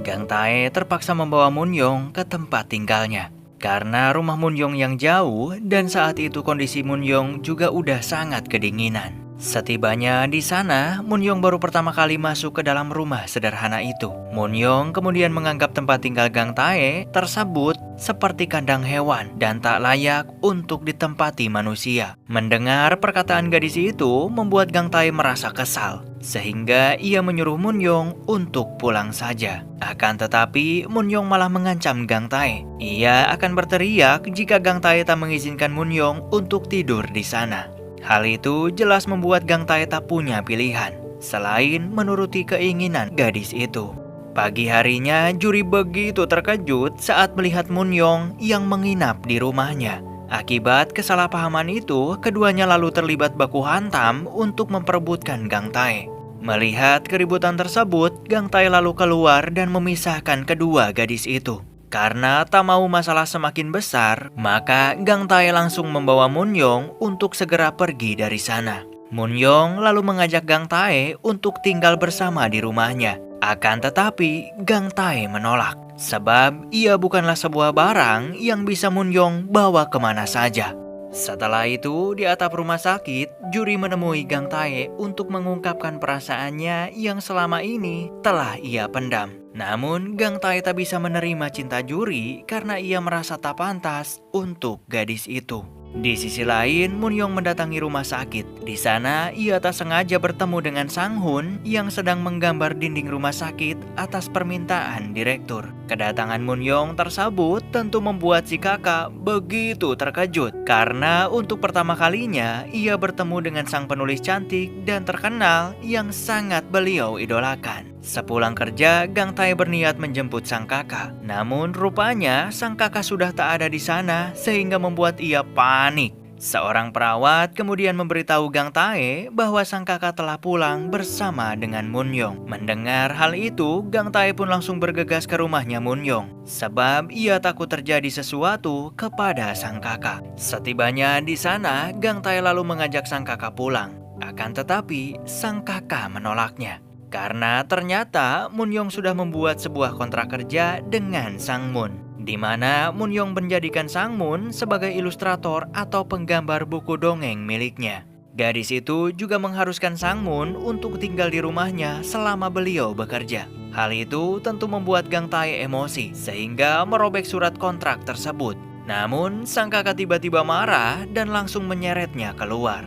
Gang Tae terpaksa membawa Munyong ke tempat tinggalnya. Karena rumah Munyong yang jauh dan saat itu kondisi Munyong juga udah sangat kedinginan. Setibanya di sana, Munyong baru pertama kali masuk ke dalam rumah sederhana itu. Munyong kemudian menganggap tempat tinggal Gang Tae tersebut seperti kandang hewan dan tak layak untuk ditempati manusia. Mendengar perkataan gadis itu membuat Gang Tae merasa kesal, sehingga ia menyuruh Munyong untuk pulang saja. Akan tetapi, Munyong malah mengancam Gang Tae. Ia akan berteriak jika Gang Tae tak mengizinkan Munyong untuk tidur di sana. Hal itu jelas membuat Gang Tae tak punya pilihan selain menuruti keinginan gadis itu. Pagi harinya, juri begitu terkejut saat melihat Munyong yang menginap di rumahnya. Akibat kesalahpahaman itu, keduanya lalu terlibat baku hantam untuk memperebutkan Gang Tae. Melihat keributan tersebut, Gang Tae lalu keluar dan memisahkan kedua gadis itu. Karena tak mau masalah semakin besar, maka Gang Tae langsung membawa Munyong untuk segera pergi dari sana. Munyong lalu mengajak Gang Tae untuk tinggal bersama di rumahnya. Akan tetapi, Gang Tae menolak, sebab ia bukanlah sebuah barang yang bisa Munyong bawa kemana saja. Setelah itu, di atap rumah sakit, juri menemui Gang Tae untuk mengungkapkan perasaannya yang selama ini telah ia pendam. Namun, Gang Tae tak bisa menerima cinta juri karena ia merasa tak pantas untuk gadis itu. Di sisi lain, Munyong mendatangi rumah sakit. Di sana, ia tak sengaja bertemu dengan Sang Hun yang sedang menggambar dinding rumah sakit atas permintaan direktur. Kedatangan Munyong tersebut tentu membuat si kakak begitu terkejut karena untuk pertama kalinya ia bertemu dengan sang penulis cantik dan terkenal yang sangat beliau idolakan. Sepulang kerja, Gang Tae berniat menjemput sang kakak. Namun rupanya sang kakak sudah tak ada di sana sehingga membuat ia panik. Seorang perawat kemudian memberitahu Gang Tae bahwa sang kakak telah pulang bersama dengan Munyong. Mendengar hal itu, Gang Tae pun langsung bergegas ke rumahnya Munyong, sebab ia takut terjadi sesuatu kepada sang kakak. Setibanya di sana, Gang Tae lalu mengajak sang kakak pulang. Akan tetapi, sang kakak menolaknya. Karena ternyata Munyong sudah membuat sebuah kontrak kerja dengan Sang Mun, di mana Munyong menjadikan Sang Mun sebagai ilustrator atau penggambar buku dongeng miliknya. Gadis itu juga mengharuskan Sang Mun untuk tinggal di rumahnya selama beliau bekerja. Hal itu tentu membuat Gang Tae emosi sehingga merobek surat kontrak tersebut. Namun sang kakak tiba-tiba marah dan langsung menyeretnya keluar.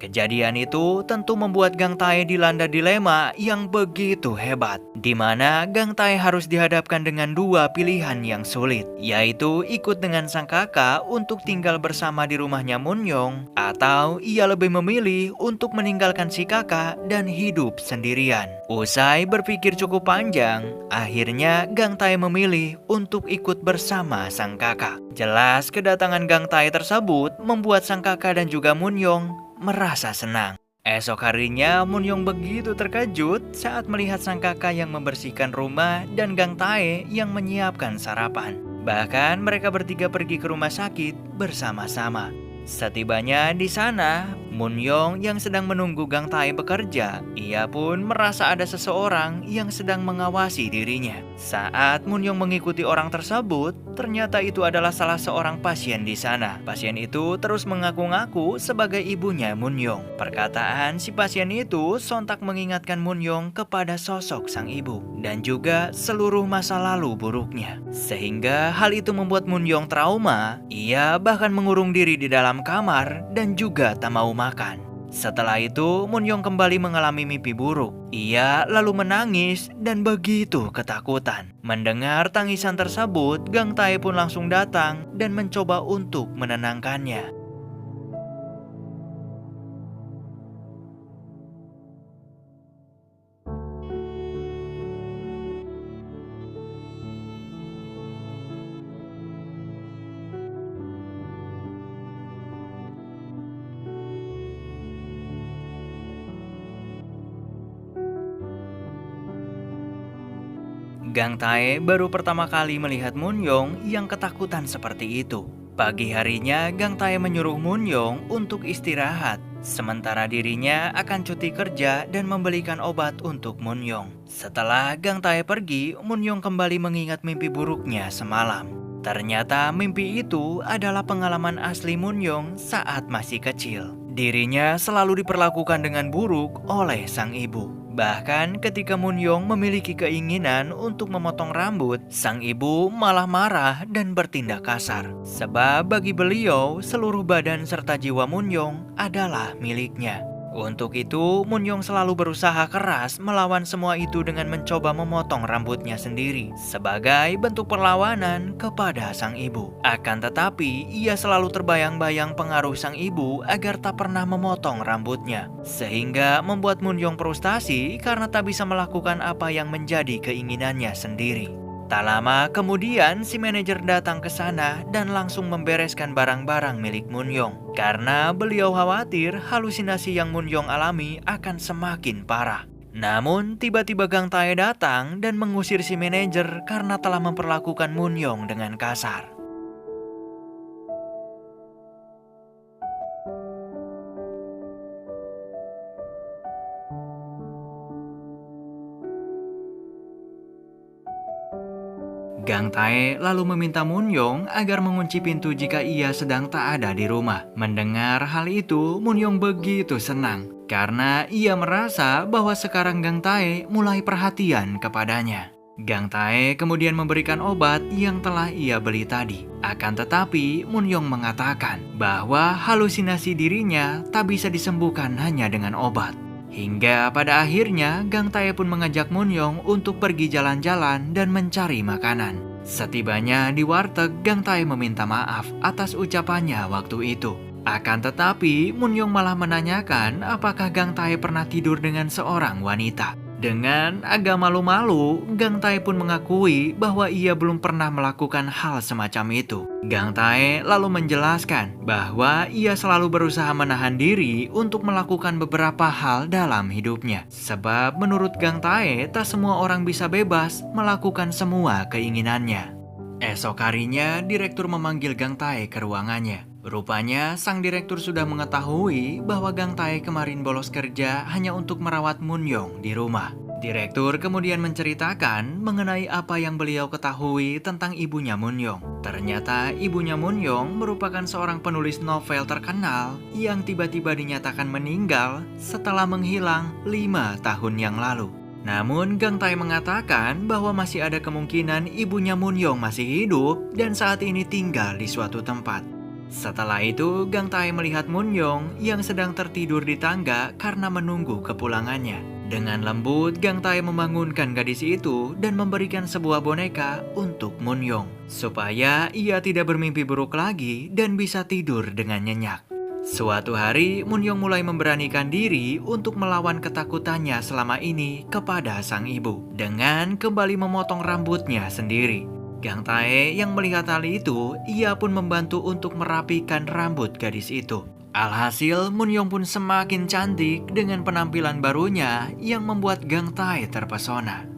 Kejadian itu tentu membuat Gang Tae dilanda dilema yang begitu hebat, di mana Gang Tae harus dihadapkan dengan dua pilihan yang sulit, yaitu ikut dengan sang kakak untuk tinggal bersama di rumahnya Munyong, atau ia lebih memilih untuk meninggalkan si kakak dan hidup sendirian. Usai berpikir cukup panjang, akhirnya Gang Tae memilih untuk ikut bersama sang kakak. Jelas kedatangan Gang Tae tersebut membuat sang kakak dan juga Munyong merasa senang. Esok harinya, Munyong begitu terkejut saat melihat sang kakak yang membersihkan rumah dan Gang Tae yang menyiapkan sarapan. Bahkan mereka bertiga pergi ke rumah sakit bersama-sama. Setibanya di sana, Munyong yang sedang menunggu Gang Tae bekerja, ia pun merasa ada seseorang yang sedang mengawasi dirinya. Saat Munyong mengikuti orang tersebut, ternyata itu adalah salah seorang pasien di sana. Pasien itu terus mengaku-ngaku sebagai ibunya Munyong. Perkataan si pasien itu sontak mengingatkan Munyong kepada sosok sang ibu dan juga seluruh masa lalu buruknya. Sehingga hal itu membuat Munyong trauma. Ia bahkan mengurung diri di dalam kamar dan juga tak mau makan. Setelah itu, Munyong kembali mengalami mimpi buruk. Ia lalu menangis dan begitu ketakutan. Mendengar tangisan tersebut, Gang Tae pun langsung datang dan mencoba untuk menenangkannya. Gang Tae baru pertama kali melihat Munyong yang ketakutan seperti itu. Pagi harinya, Gang Tae menyuruh Munyong untuk istirahat, sementara dirinya akan cuti kerja dan membelikan obat untuk Munyong. Setelah Gang Tae pergi, Munyong kembali mengingat mimpi buruknya semalam. Ternyata mimpi itu adalah pengalaman asli Munyong saat masih kecil. Dirinya selalu diperlakukan dengan buruk oleh sang ibu. Bahkan ketika Munyong memiliki keinginan untuk memotong rambut, sang ibu malah marah dan bertindak kasar. Sebab bagi beliau, seluruh badan serta jiwa Munyong adalah miliknya. Untuk itu, Munyong selalu berusaha keras melawan semua itu dengan mencoba memotong rambutnya sendiri sebagai bentuk perlawanan kepada sang ibu. Akan tetapi, ia selalu terbayang-bayang pengaruh sang ibu agar tak pernah memotong rambutnya, sehingga membuat Munyong frustasi karena tak bisa melakukan apa yang menjadi keinginannya sendiri. Tak lama kemudian si manajer datang ke sana dan langsung membereskan barang-barang milik Munyong karena beliau khawatir halusinasi yang Munyong alami akan semakin parah. Namun tiba-tiba Gang Tae datang dan mengusir si manajer karena telah memperlakukan Munyong dengan kasar. Gang Tae lalu meminta Munyong agar mengunci pintu jika ia sedang tak ada di rumah. Mendengar hal itu, Munyong begitu senang karena ia merasa bahwa sekarang Gang Tae mulai perhatian kepadanya. Gang Tae kemudian memberikan obat yang telah ia beli tadi. Akan tetapi, Munyong mengatakan bahwa halusinasi dirinya tak bisa disembuhkan hanya dengan obat. Hingga pada akhirnya Gang Tae pun mengajak Munyong untuk pergi jalan-jalan dan mencari makanan. Setibanya di warteg, Gang Tae meminta maaf atas ucapannya waktu itu. Akan tetapi, Munyong malah menanyakan apakah Gang Tae pernah tidur dengan seorang wanita. Dengan agak malu-malu, Gang Tae pun mengakui bahwa ia belum pernah melakukan hal semacam itu. Gang Tae lalu menjelaskan bahwa ia selalu berusaha menahan diri untuk melakukan beberapa hal dalam hidupnya. Sebab menurut Gang Tae, tak semua orang bisa bebas melakukan semua keinginannya. Esok harinya, direktur memanggil Gang Tae ke ruangannya. Rupanya, sang direktur sudah mengetahui bahwa Gang Tae kemarin bolos kerja hanya untuk merawat Munyong di rumah. Direktur kemudian menceritakan mengenai apa yang beliau ketahui tentang ibunya Munyong. Ternyata ibunya Munyong merupakan seorang penulis novel terkenal yang tiba-tiba dinyatakan meninggal setelah menghilang 5 tahun yang lalu. Namun Gang Tae mengatakan bahwa masih ada kemungkinan ibunya Munyong masih hidup dan saat ini tinggal di suatu tempat. Setelah itu, Gang Tae melihat Munyong yang sedang tertidur di tangga karena menunggu kepulangannya. Dengan lembut, Gang Tae membangunkan gadis itu dan memberikan sebuah boneka untuk Munyong, supaya ia tidak bermimpi buruk lagi dan bisa tidur dengan nyenyak. Suatu hari, Munyong mulai memberanikan diri untuk melawan ketakutannya selama ini kepada sang ibu, dengan kembali memotong rambutnya sendiri. Gang Tae yang melihat hal itu, ia pun membantu untuk merapikan rambut gadis itu. Alhasil, Munyong pun semakin cantik dengan penampilan barunya yang membuat Gang Tae terpesona.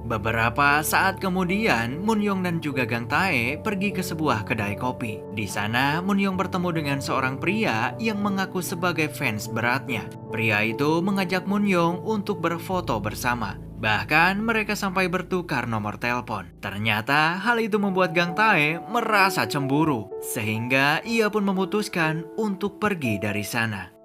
Beberapa saat kemudian, Munyong dan juga Gang Tae pergi ke sebuah kedai kopi. Di sana, Munyong bertemu dengan seorang pria yang mengaku sebagai fans beratnya. Pria itu mengajak Munyong untuk berfoto bersama. Bahkan mereka sampai bertukar nomor telepon. Ternyata hal itu membuat Gang Tae merasa cemburu, sehingga ia pun memutuskan untuk pergi dari sana.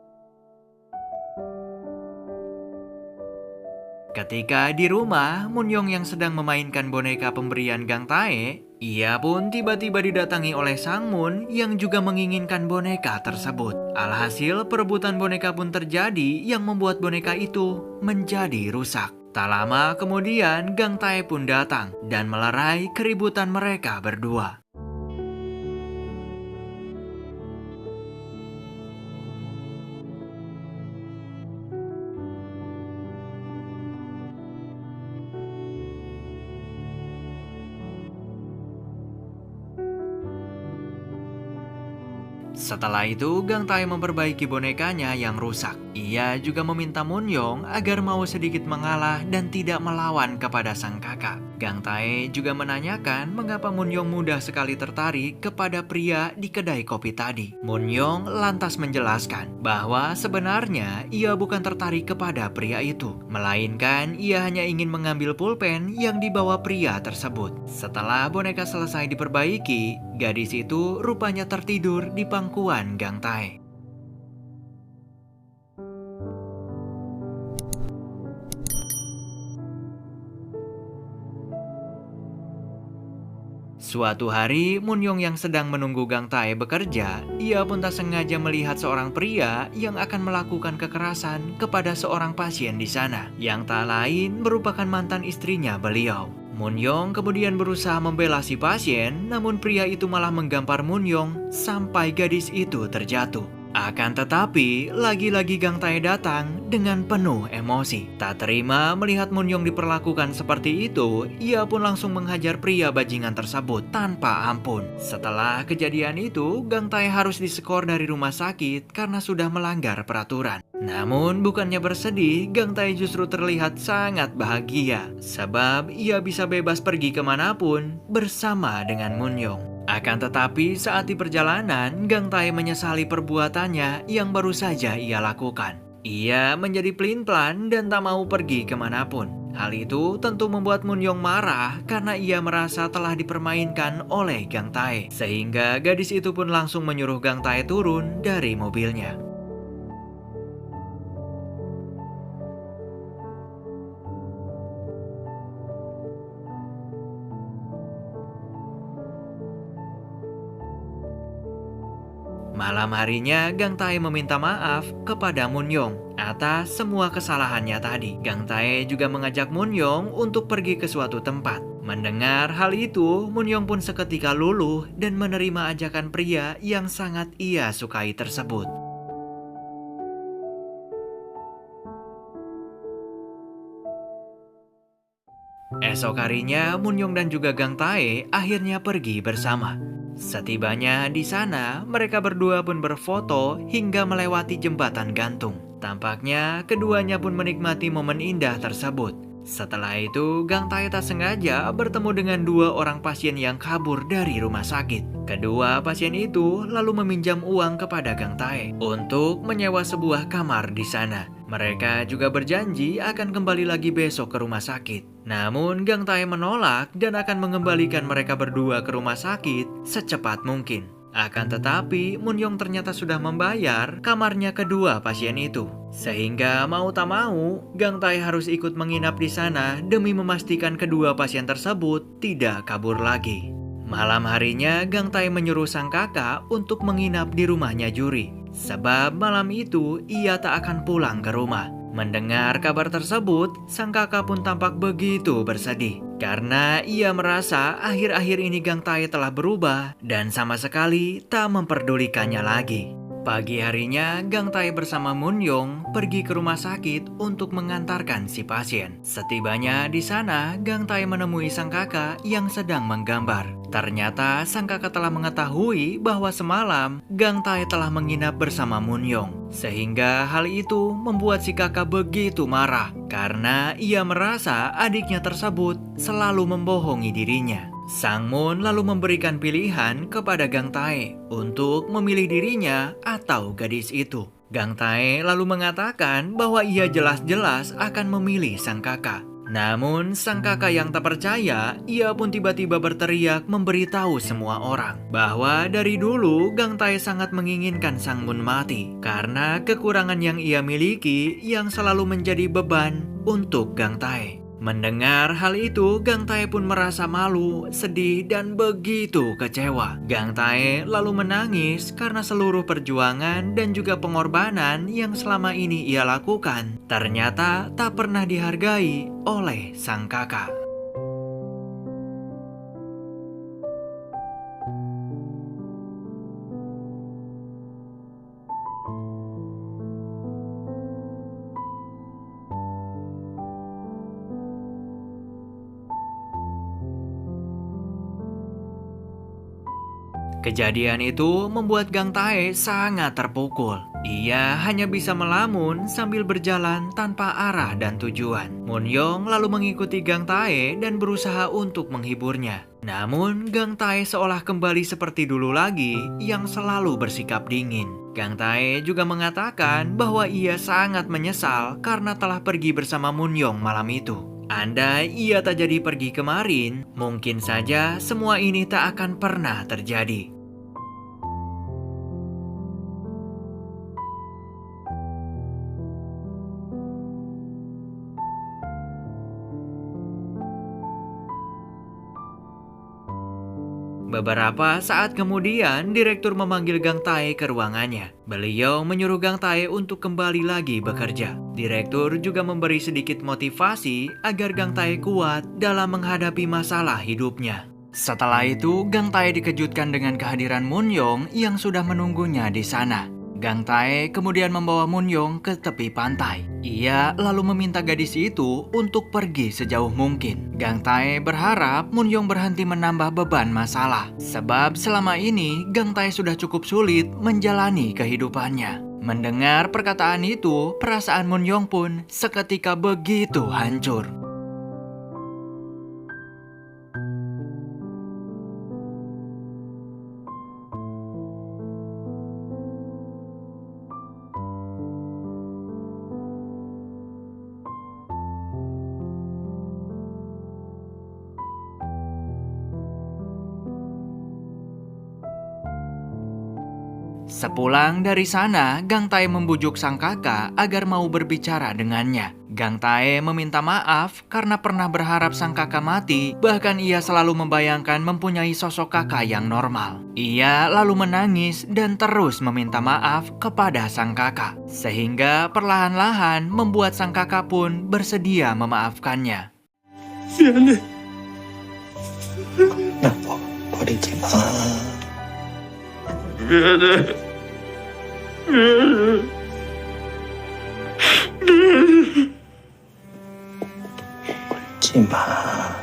Ketika di rumah, Munyong yang sedang memainkan boneka pemberian Gang Tae, ia pun tiba-tiba didatangi oleh Sang Mun yang juga menginginkan boneka tersebut. Alhasil, perebutan boneka pun terjadi yang membuat boneka itu menjadi rusak. Tak lama kemudian, Gang Tae pun datang dan melerai keributan mereka berdua. Setelah itu, Gang Tae memperbaiki bonekanya yang rusak. Ia juga meminta Munyong agar mau sedikit mengalah dan tidak melawan kepada sang kakak. Gang Tae juga menanyakan mengapa Munyong mudah sekali tertarik kepada pria di kedai kopi tadi. Munyong lantas menjelaskan bahwa sebenarnya ia bukan tertarik kepada pria itu, melainkan ia hanya ingin mengambil pulpen yang dibawa pria tersebut. Setelah boneka selesai diperbaiki, gadis itu rupanya tertidur di pangkuan Gang Tae. Suatu hari, Munyong yang sedang menunggu Gang Tae bekerja, ia pun tak sengaja melihat seorang pria yang akan melakukan kekerasan kepada seorang pasien di sana, yang tak lain merupakan mantan istrinya beliau. Munyong kemudian berusaha membela si pasien, namun pria itu malah menggampar Munyong sampai gadis itu terjatuh. Akan tetapi, lagi-lagi Gang Tae datang dengan penuh emosi. Tak terima melihat Munyong diperlakukan seperti itu, ia pun langsung menghajar pria bajingan tersebut tanpa ampun. Setelah kejadian itu, Gang Tae harus diskor dari rumah sakit karena sudah melanggar peraturan. Namun bukannya bersedih, Gang Tae justru terlihat sangat bahagia sebab ia bisa bebas pergi kemanapun bersama dengan Munyong. Akan tetapi saat di perjalanan, Gang Tae menyesali perbuatannya yang baru saja ia lakukan. Ia menjadi pelin-pelan dan tak mau pergi kemanapun. Hal itu tentu membuat Munyong marah karena ia merasa telah dipermainkan oleh Gang Tae. Sehingga gadis itu pun langsung menyuruh Gang Tae turun dari mobilnya. Malam harinya, Gang Tae meminta maaf kepada Munyong atas semua kesalahannya tadi. Gang Tae juga mengajak Munyong untuk pergi ke suatu tempat. Mendengar hal itu, Munyong pun seketika luluh dan menerima ajakan pria yang sangat ia sukai tersebut. Esok harinya, Munyong dan juga Gang Tae akhirnya pergi bersama. Setibanya di sana, mereka berdua pun berfoto hingga melewati jembatan gantung. Tampaknya keduanya pun menikmati momen indah tersebut. Setelah itu, Gang Tae tak sengaja bertemu dengan dua orang pasien yang kabur dari rumah sakit. Kedua pasien itu lalu meminjam uang kepada Gang Tae untuk menyewa sebuah kamar di sana. Mereka juga berjanji akan kembali lagi besok ke rumah sakit. Namun Gang Tae menolak dan akan mengembalikan mereka berdua ke rumah sakit secepat mungkin. Akan tetapi, Munyong ternyata sudah membayar kamarnya kedua pasien itu. Sehingga mau tak mau, Gang Tae harus ikut menginap di sana demi memastikan kedua pasien tersebut tidak kabur lagi. Malam harinya, Gang Tae menyuruh sang kakak untuk menginap di rumahnya Juri. Sebab malam itu ia tak akan pulang ke rumah. Mendengar kabar tersebut, sang kakak pun tampak begitu bersedih. Karena ia merasa akhir-akhir ini Gang Tae telah berubah dan sama sekali tak memperdulikannya lagi. Pagi harinya, Gang Tae bersama Munyong pergi ke rumah sakit untuk mengantarkan si pasien. Setibanya di sana, Gang Tae menemui sang kakak yang sedang menggambar. Ternyata sang kakak telah mengetahui bahwa semalam Gang Tae telah menginap bersama Munyong. Sehingga hal itu membuat si kakak begitu marah karena ia merasa adiknya tersebut selalu membohongi dirinya. Sang Moon lalu memberikan pilihan kepada Gang Tae untuk memilih dirinya atau gadis itu. Gang Tae lalu mengatakan bahwa ia jelas-jelas akan memilih sang kakak. Namun sang kakak yang tak percaya, ia pun tiba-tiba berteriak memberitahu semua orang bahwa dari dulu Gang Tae sangat menginginkan Sang Moon mati karena kekurangan yang ia miliki yang selalu menjadi beban untuk Gang Tae. Mendengar hal itu, Gang Tae pun merasa malu, sedih, dan begitu kecewa. Gang Tae lalu menangis karena seluruh perjuangan dan juga pengorbanan yang selama ini ia lakukan ternyata tak pernah dihargai oleh sang kakak. Kejadian itu membuat Gang Tae sangat terpukul. Ia hanya bisa melamun sambil berjalan tanpa arah dan tujuan. Munyong lalu mengikuti Gang Tae dan berusaha untuk menghiburnya. Namun Gang Tae seolah kembali seperti dulu lagi yang selalu bersikap dingin. Gang Tae juga mengatakan bahwa ia sangat menyesal karena telah pergi bersama Munyong malam itu. Andai ia tak jadi pergi kemarin, mungkin saja semua ini tak akan pernah terjadi. Beberapa saat kemudian, direktur memanggil Gang Tae ke ruangannya. Beliau menyuruh Gang Tae untuk kembali lagi bekerja. Direktur juga memberi sedikit motivasi agar Gang Tae kuat dalam menghadapi masalah hidupnya. Setelah itu, Gang Tae dikejutkan dengan kehadiran Munyong yang sudah menunggunya di sana. Gang Tae kemudian membawa Munyong ke tepi pantai. Ia lalu meminta gadis itu untuk pergi sejauh mungkin. Gang Tae berharap Munyong berhenti menambah beban masalah. Sebab selama ini Gang Tae sudah cukup sulit menjalani kehidupannya. Mendengar perkataan itu, perasaan Munyong pun seketika begitu hancur. Sepulang dari sana, Gang Tae membujuk sang kakak agar mau berbicara dengannya. Gang Tae meminta maaf karena pernah berharap sang kakak mati, bahkan ia selalu membayangkan mempunyai sosok kakak yang normal. Ia lalu menangis dan terus meminta maaf kepada sang kakak, sehingga perlahan-lahan membuat sang kakak pun bersedia memaafkannya. 버리지 마. 울지 마.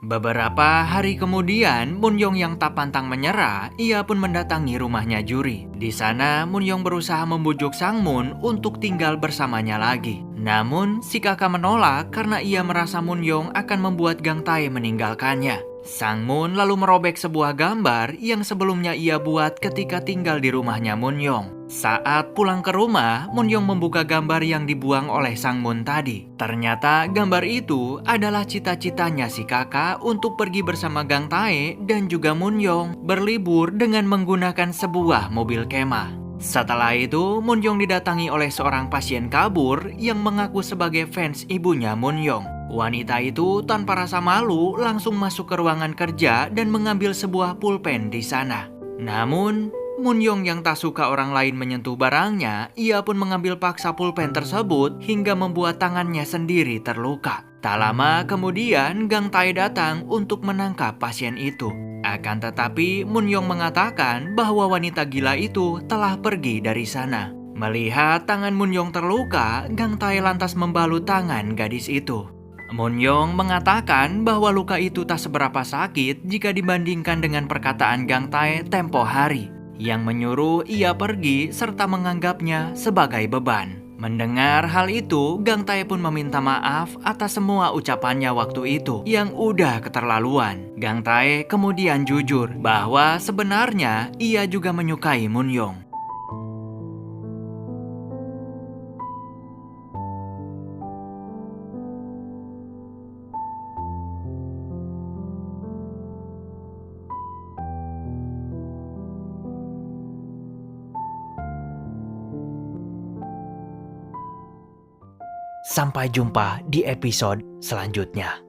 Beberapa hari kemudian, Munyong yang tak pantang menyerah, ia pun mendatangi rumahnya Juri. Di sana, Munyong berusaha membujuk Sang Mun untuk tinggal bersamanya lagi. Namun, si kakak menolak karena ia merasa Munyong akan membuat Gang Tae meninggalkannya. Sang Mun lalu merobek sebuah gambar yang sebelumnya ia buat ketika tinggal di rumahnya Munyong. Saat pulang ke rumah, Munyong membuka gambar yang dibuang oleh Sang Mun tadi. Ternyata gambar itu adalah cita-citanya si kakak untuk pergi bersama Gang Tae dan juga Munyong berlibur dengan menggunakan sebuah mobil kemah. Setelah itu, Munyong didatangi oleh seorang pasien kabur yang mengaku sebagai fans ibunya Munyong. Wanita itu tanpa rasa malu langsung masuk ke ruangan kerja dan mengambil sebuah pulpen di sana. Namun, Munyong yang tak suka orang lain menyentuh barangnya, ia pun mengambil paksa pulpen tersebut hingga membuat tangannya sendiri terluka. Tak lama kemudian, Gang Tae datang untuk menangkap pasien itu. Akan tetapi, Munyong mengatakan bahwa wanita gila itu telah pergi dari sana. Melihat tangan Munyong terluka, Gang Tae lantas membalut tangan gadis itu. Munyong mengatakan bahwa luka itu tak seberapa sakit jika dibandingkan dengan perkataan Gang Tae tempo hari, yang menyuruh ia pergi serta menganggapnya sebagai beban. Mendengar hal itu, Gang Tae pun meminta maaf atas semua ucapannya waktu itu yang udah keterlaluan. Gang Tae kemudian jujur bahwa sebenarnya ia juga menyukai Munyong. Sampai jumpa di episode selanjutnya.